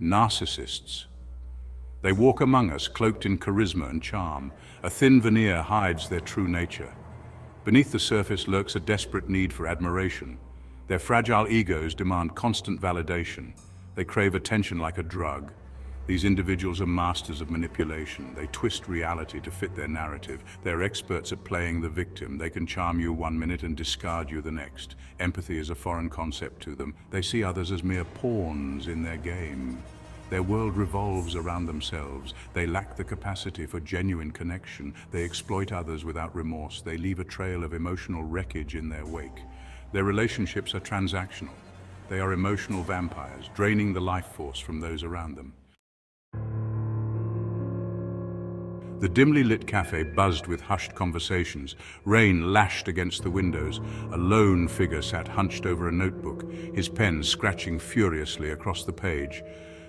Narcissists. They walk among us, cloaked in charisma and charm. A thin veneer hides their true nature. Beneath the surface lurks a desperate need for admiration. Their fragile egos demand constant validation. They crave attention like a drug. These individuals are masters of manipulation. They twist reality to fit their narrative. They're experts at playing the victim. They can charm you one minute and discard you the next. Empathy is a foreign concept to them. They see others as mere pawns in their game. Their world revolves around themselves. They lack the capacity for genuine connection. They exploit others without remorse. They leave a trail of emotional wreckage in their wake. Their relationships are transactional. They are emotional vampires, draining the life force from those around them. The dimly lit cafe buzzed with hushed conversations. Rain lashed against the windows. A lone figure sat hunched over a notebook, his pen scratching furiously across the page.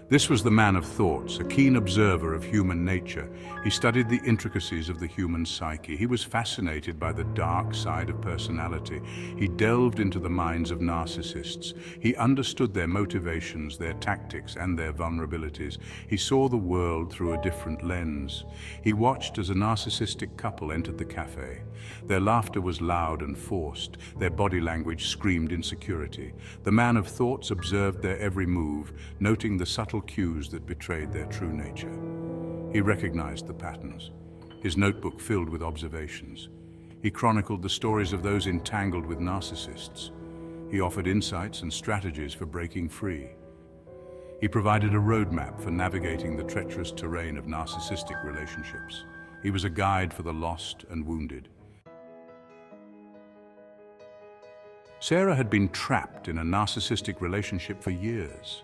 This was the man of thoughts, a keen observer of human nature. He studied the intricacies of the human psyche. He was fascinated by the dark side of personality. He delved into the minds of narcissists. He understood their motivations, their tactics, and their vulnerabilities. He saw the world through a different lens. He watched as a narcissistic couple entered the cafe. Their laughter was loud and forced. Their body language screamed insecurity. The man of thoughts observed their every move, noting the subtle cues that betrayed their true nature. He recognized the patterns, his notebook filled with observations. He chronicled the stories of those entangled with narcissists. He offered insights and strategies for breaking free. He provided a roadmap for navigating the treacherous terrain of narcissistic relationships. He was a guide for the lost and wounded. Sarah had been trapped in a narcissistic relationship for years.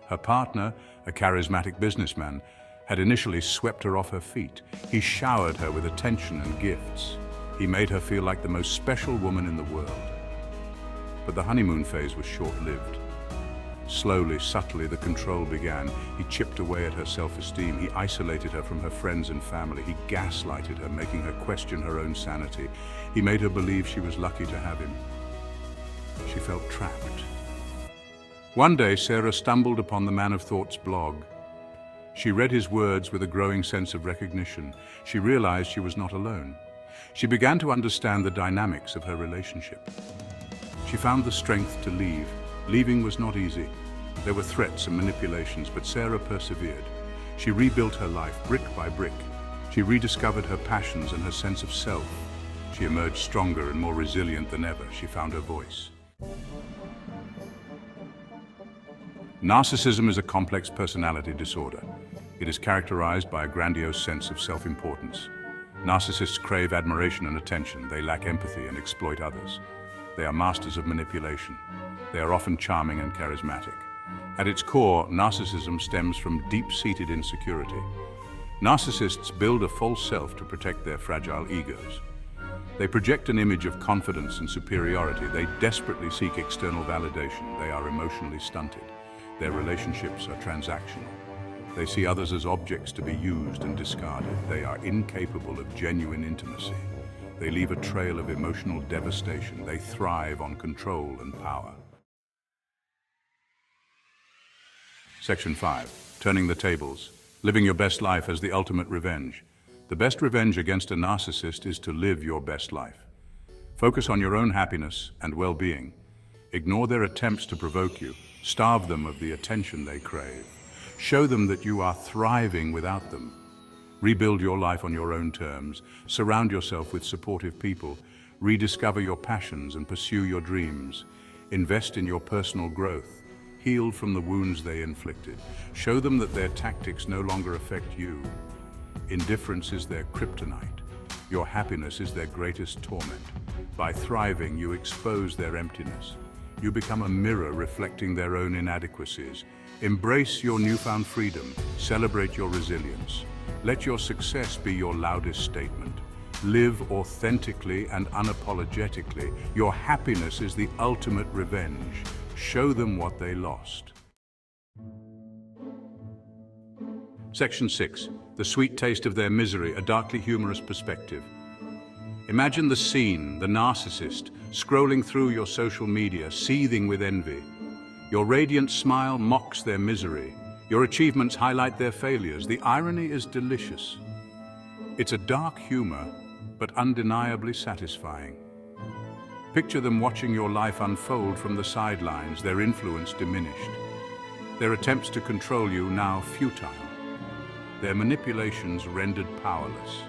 Her partner, a charismatic businessman, had initially swept her off her feet. He showered her with attention and gifts. He made her feel like the most special woman in the world. But the honeymoon phase was short-lived. Slowly, subtly, the control began. He chipped away at her self-esteem. He isolated her from her friends and family. He gaslighted her, making her question her own sanity. He made her believe she was lucky to have him. She felt trapped. One day, Sarah stumbled upon the Man of Thought's blog. She read his words with a growing sense of recognition. She realized she was not alone. She began to understand the dynamics of her relationship. She found the strength to leave. Leaving was not easy. There were threats and manipulations, but Sarah persevered. She rebuilt her life brick by brick. She rediscovered her passions and her sense of self. She emerged stronger and more resilient than ever. She found her voice. Narcissism is a complex personality disorder. It is characterized by a grandiose sense of self-importance. Narcissists crave admiration and attention. They lack empathy and exploit others. They are masters of manipulation. They are often charming and charismatic. At its core, narcissism stems from deep-seated insecurity. Narcissists build a false self to protect their fragile egos. They project an image of confidence and superiority. They desperately seek external validation. They are emotionally stunted. Their relationships are transactional. They see others as objects to be used and discarded. They are incapable of genuine intimacy. They leave a trail of emotional devastation. They thrive on control and power. Section 5. Turning the tables. Living your best life as the ultimate revenge. The best revenge against a narcissist is to live your best life. Focus on your own happiness and well-being. Ignore their attempts to provoke you. Starve them of the attention they crave. Show them that you are thriving without them. Rebuild your life on your own terms. Surround yourself with supportive people. Rediscover your passions and pursue your dreams. Invest in your personal growth. Heal from the wounds they inflicted. Show them that their tactics no longer affect you. Indifference is their kryptonite. Your happiness is their greatest torment. By thriving, you expose their emptiness. You become a mirror reflecting their own inadequacies. Embrace your newfound freedom. Celebrate your resilience. Let your success be your loudest statement. Live authentically and unapologetically. Your happiness is the ultimate revenge. Show them what they lost. Section 6. The sweet taste of their misery, a darkly humorous perspective. Imagine the scene, the narcissist, scrolling through your social media, seething with envy. Your radiant smile mocks their misery. Your achievements highlight their failures. The irony is delicious. It's a dark humor, but undeniably satisfying. Picture them watching your life unfold from the sidelines, their influence diminished. Their attempts to control you now futile. Their manipulations rendered powerless.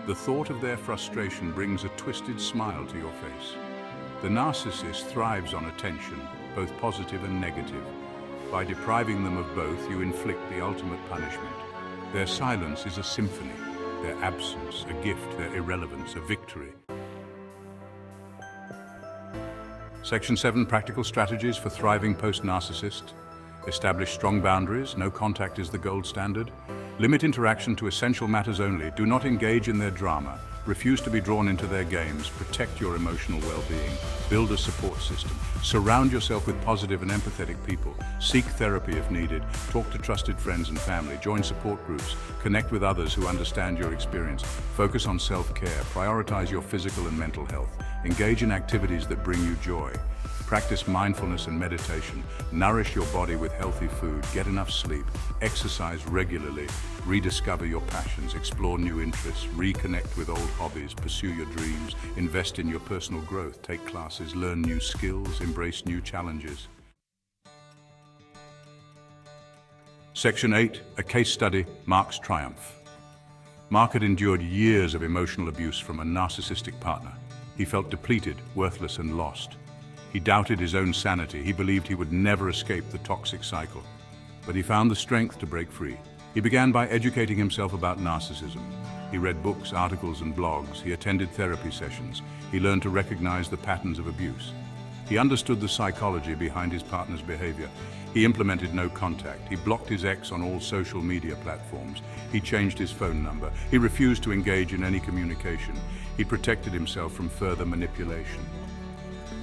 The thought of their frustration brings a twisted smile to your face. The narcissist thrives on attention, both positive and negative. By depriving them of both, you inflict the ultimate punishment. Their silence is a symphony, their absence a gift, their irrelevance a victory. Section 7, Practical Strategies for Thriving Post-Narcissist. Establish strong boundaries. No contact is the gold standard. Limit interaction to essential matters only. Do not engage in their drama. Refuse to be drawn into their games. Protect your emotional well-being. Build a support system. Surround yourself with positive and empathetic people. Seek therapy if needed. Talk to trusted friends and family. Join support groups. Connect with others who understand your experience. Focus on self-care. Prioritize your physical and mental health. Engage in activities that bring you joy. Practice mindfulness and meditation. Nourish your body with healthy food. Get enough sleep. Exercise regularly. Rediscover your passions. Explore new interests. Reconnect with old hobbies. Pursue your dreams. Invest in your personal growth. Take classes. Learn new skills. Embrace new challenges. Section 8, a case study, Mark's triumph. Mark had endured years of emotional abuse from a narcissistic partner. He felt depleted, worthless, and lost. He doubted his own sanity. He believed he would never escape the toxic cycle. But he found the strength to break free. He began by educating himself about narcissism. He read books, articles, and blogs. He attended therapy sessions. He learned to recognize the patterns of abuse. He understood the psychology behind his partner's behavior. He implemented no contact. He blocked his ex on all social media platforms. He changed his phone number. He refused to engage in any communication. He protected himself from further manipulation.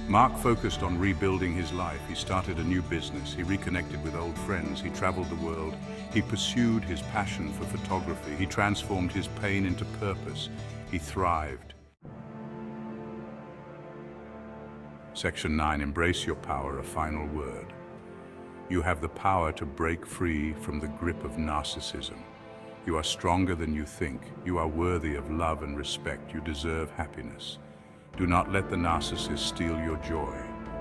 Mark focused on rebuilding his life. He started a new business. He reconnected with old friends. He traveled the world. He pursued his passion for photography. He transformed his pain into purpose. He thrived. Section 9, Embrace your power, a final word. You have the power to break free from the grip of narcissism. You are stronger than you think. You are worthy of love and respect. You deserve happiness. Do not let the narcissist steal your joy.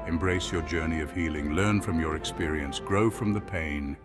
Embrace your journey of healing. Learn from your experience. Grow from the pain.